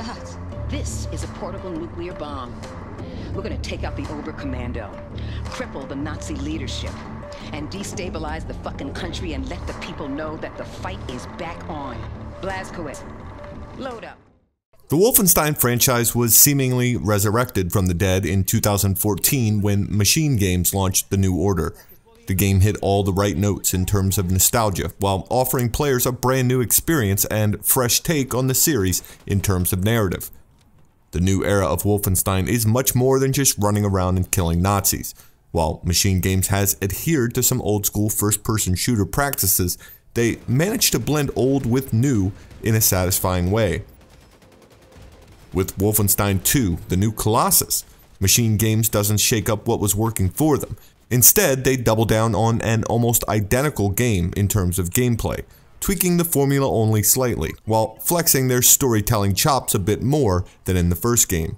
that? This is a portable nuclear bomb. We're gonna take out the Oberkommando, cripple the Nazi leadership, and destabilize the fucking country and let the people know that the fight is back on. Blazkowicz, load up. The Wolfenstein franchise was seemingly resurrected from the dead in 2014 when Machine Games launched The New Order. The game hit all the right notes in terms of nostalgia, while offering players a brand new experience and fresh take on the series in terms of narrative. The new era of Wolfenstein is much more than just running around and killing Nazis. While Machine Games has adhered to some old-school first-person shooter practices, they managed to blend old with new in a satisfying way. With Wolfenstein 2, the new Colossus, Machine Games doesn't shake up what was working for them. Instead, they double down on an almost identical game in terms of gameplay, tweaking the formula only slightly, while flexing their storytelling chops a bit more than in the first game.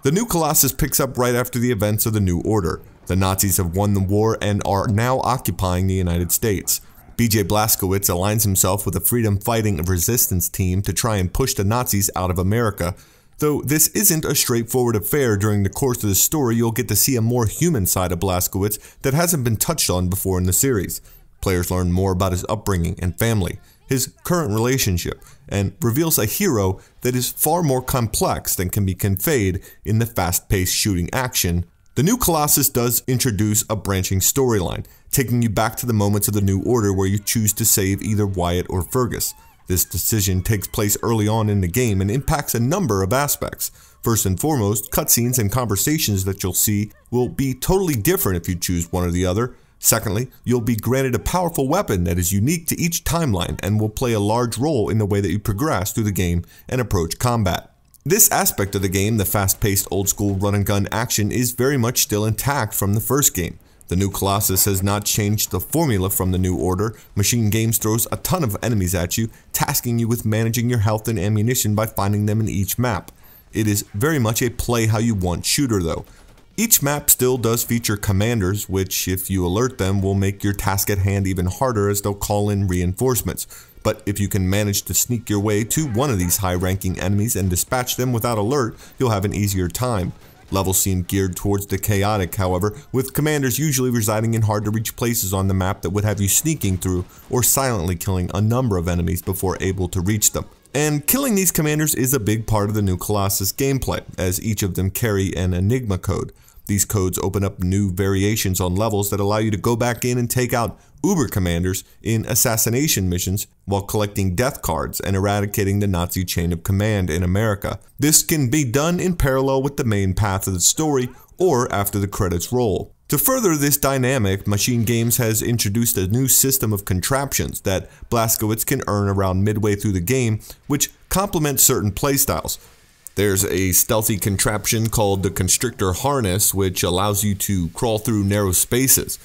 The new Colossus picks up right after the events of the New Order. The Nazis have won the war and are now occupying the United States. BJ Blazkowicz aligns himself with a freedom-fighting resistance team to try and push the Nazis out of America. Though this isn't a straightforward affair, during the course of the story you'll get to see a more human side of Blazkowicz that hasn't been touched on before in the series. Players learn more about his upbringing and family, his current relationship, and reveals a hero that is far more complex than can be conveyed in the fast-paced shooting action. The new Colossus does introduce a branching storyline, taking you back to the moments of the New Order where you choose to save either Wyatt or Fergus. This decision takes place early on in the game and impacts a number of aspects. First and foremost, cutscenes and conversations that you'll see will be totally different if you choose one or the other. Secondly, you'll be granted a powerful weapon that is unique to each timeline and will play a large role in the way that you progress through the game and approach combat. This aspect of the game, the fast-paced old-school run-and-gun action, is very much still intact from the first game. The new Colossus has not changed the formula from the New Order. Machine Games throws a ton of enemies at you, tasking you with managing your health and ammunition by finding them in each map. It is very much a play-how-you-want shooter though. Each map still does feature commanders, which, if you alert them, will make your task at hand even harder as they'll call in reinforcements. But if you can manage to sneak your way to one of these high-ranking enemies and dispatch them without alert, you'll have an easier time. Levels seem geared towards the chaotic, however, with commanders usually residing in hard-to-reach places on the map that would have you sneaking through or silently killing a number of enemies before able to reach them. And killing these commanders is a big part of the new Colossus gameplay, as each of them carry an Enigma code. These codes open up new variations on levels that allow you to go back in and take out Uber commanders in assassination missions while collecting death cards and eradicating the Nazi chain of command in America. This can be done in parallel with the main path of the story or after the credits roll. To further this dynamic, Machine Games has introduced a new system of contraptions that Blazkowicz can earn around midway through the game, which complement certain playstyles. There's a stealthy contraption called the Constrictor Harness, which allows you to crawl through narrow spaces.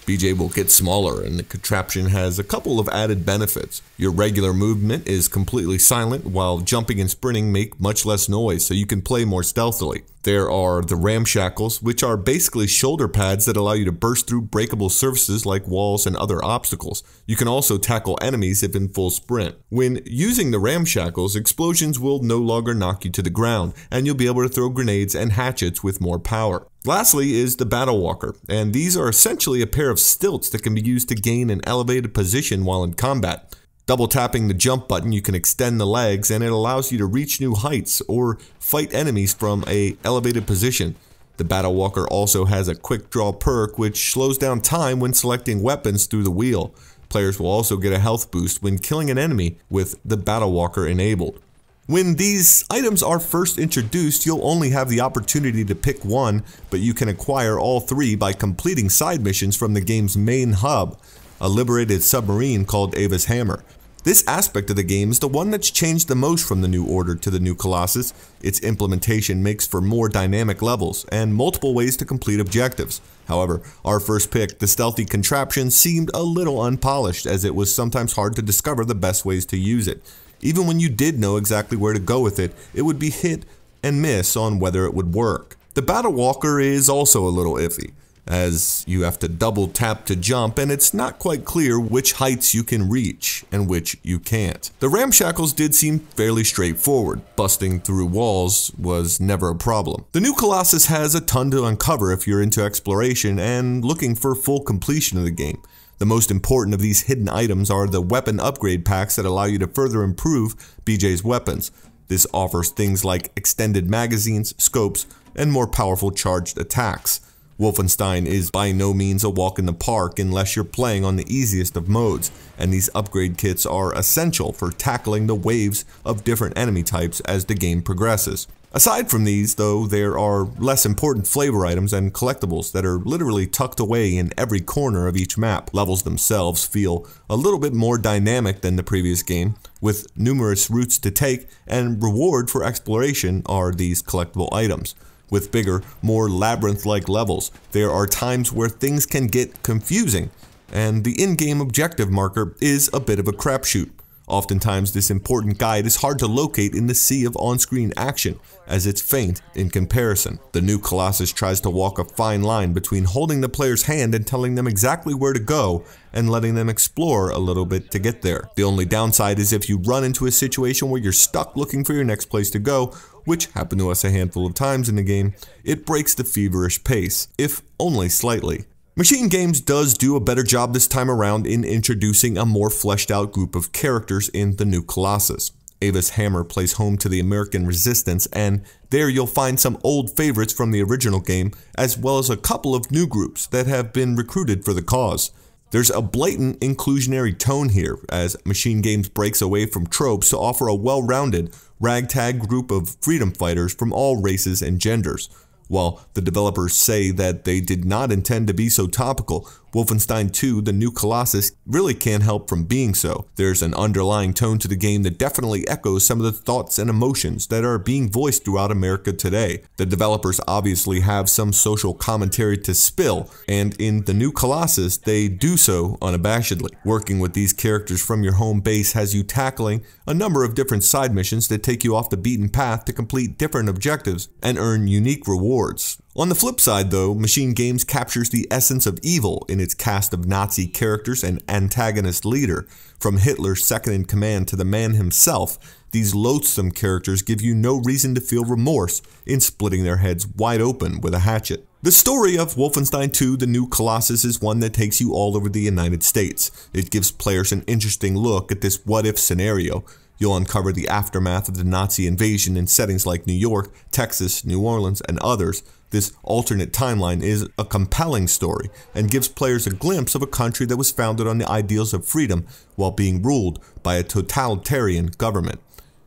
BJ will get smaller, and the contraption has a couple of added benefits. Your regular movement is completely silent, while jumping and sprinting make much less noise, so you can play more stealthily. There are the ramshackles, which are basically shoulder pads that allow you to burst through breakable surfaces like walls and other obstacles. You can also tackle enemies if in full sprint. When using the ramshackles, explosions will no longer knock you to the ground, and you'll be able to throw grenades and hatchets with more power. Lastly is the Battle Walker, and these are essentially a pair of stilts that can be used to gain an elevated position while in combat. Double tapping the jump button, you can extend the legs, and it allows you to reach new heights or fight enemies from an elevated position. The Battle Walker also has a quick draw perk which slows down time when selecting weapons through the wheel. Players will also get a health boost when killing an enemy with the Battle Walker enabled. When these items are first introduced, you'll only have the opportunity to pick one, but you can acquire all three by completing side missions from the game's main hub, a liberated submarine called Ava's Hammer. This aspect of the game is the one that's changed the most from the New Order to the new Colossus. Its implementation makes for more dynamic levels and multiple ways to complete objectives. However, our first pick, the stealthy contraption, seemed a little unpolished, as it was sometimes hard to discover the best ways to use it. Even when you did know exactly where to go with it, it would be hit and miss on whether it would work. The Battle Walker is also a little iffy. as you have to double tap to jump, and it's not quite clear which heights you can reach and which you can't. The ramshackles did seem fairly straightforward. Busting through walls was never a problem. The new Colossus has a ton to uncover if you're into exploration and looking for full completion of the game. The most important of these hidden items are the weapon upgrade packs that allow you to further improve BJ's weapons. This offers things like extended magazines, scopes, and more powerful charged attacks. Wolfenstein is by no means a walk in the park unless you're playing on the easiest of modes, and these upgrade kits are essential for tackling the waves of different enemy types as the game progresses. Aside from these, though, there are less important flavor items and collectibles that are literally tucked away in every corner of each map. Levels themselves feel a little bit more dynamic than the previous game, with numerous routes to take, and reward for exploration are these collectible items. With bigger, more labyrinth-like levels, there are times where things can get confusing, and the in-game objective marker is a bit of a crapshoot. Oftentimes, this important guide is hard to locate in the sea of on-screen action, as it's faint in comparison. The new Colossus tries to walk a fine line between holding the player's hand and telling them exactly where to go, and letting them explore a little bit to get there. The only downside is if you run into a situation where you're stuck looking for your next place to go, which happened to us a handful of times in the game, it breaks the feverish pace, if only slightly. Machine Games does do a better job this time around in introducing a more fleshed out group of characters in the new Colossus. Ava's hammer plays home to the American resistance, and there you'll find some old favorites from the original game, as well as a couple of new groups that have been recruited for the cause. There's a blatant inclusionary tone here, as Machine Games breaks away from tropes to offer a well-rounded, ragtag group of freedom fighters from all races and genders. While the developers say that they did not intend to be so topical, Wolfenstein 2: The New Colossus really can't help from being so. There's an underlying tone to the game that definitely echoes some of the thoughts and emotions that are being voiced throughout America today. The developers obviously have some social commentary to spill, and in The New Colossus, they do so unabashedly. Working with these characters from your home base has you tackling a number of different side missions that take you off the beaten path to complete different objectives and earn unique rewards. On the flip side, though, Machine Games captures the essence of evil in its cast of Nazi characters and antagonist leader. From Hitler's second-in-command to the man himself, these loathsome characters give you no reason to feel remorse in splitting their heads wide open with a hatchet. The story of Wolfenstein 2: The New Colossus is one that takes you all over the United States. It gives players an interesting look at this what-if scenario. You'll uncover the aftermath of the Nazi invasion in settings like New York, Texas, New Orleans, and others. This alternate timeline is a compelling story and gives players a glimpse of a country that was founded on the ideals of freedom while being ruled by a totalitarian government.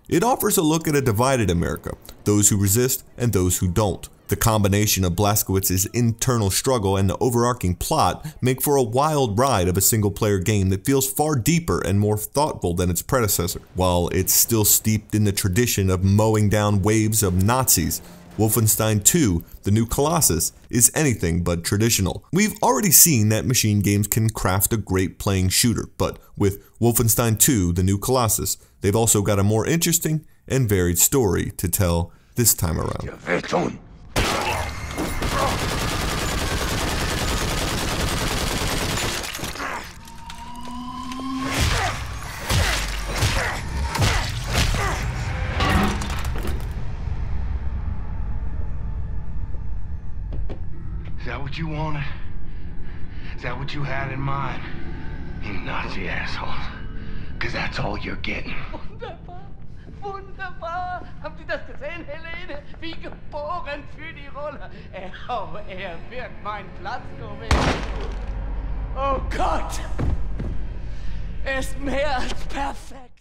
It offers a look at a divided America, those who resist and those who don't. The combination of Blazkowicz's internal struggle and the overarching plot make for a wild ride of a single-player game that feels far deeper and more thoughtful than its predecessor. While it's still steeped in the tradition of mowing down waves of Nazis, Wolfenstein 2: The New Colossus is anything but traditional. We've already seen that Machine Games can craft a great playing shooter, but with Wolfenstein 2: The New Colossus, they've also got a more interesting and varied story to tell this time around. Is that what you wanted? Is that what you had in mind? You Nazi assholes. Because that's all you're getting. Wunderbar, wunderbar. Habt ihr das gesehen, Helene? Wie geboren für die Rolle. Oh, wird mein Platz gewinnen. Oh Gott! Er ist mehr als perfekt.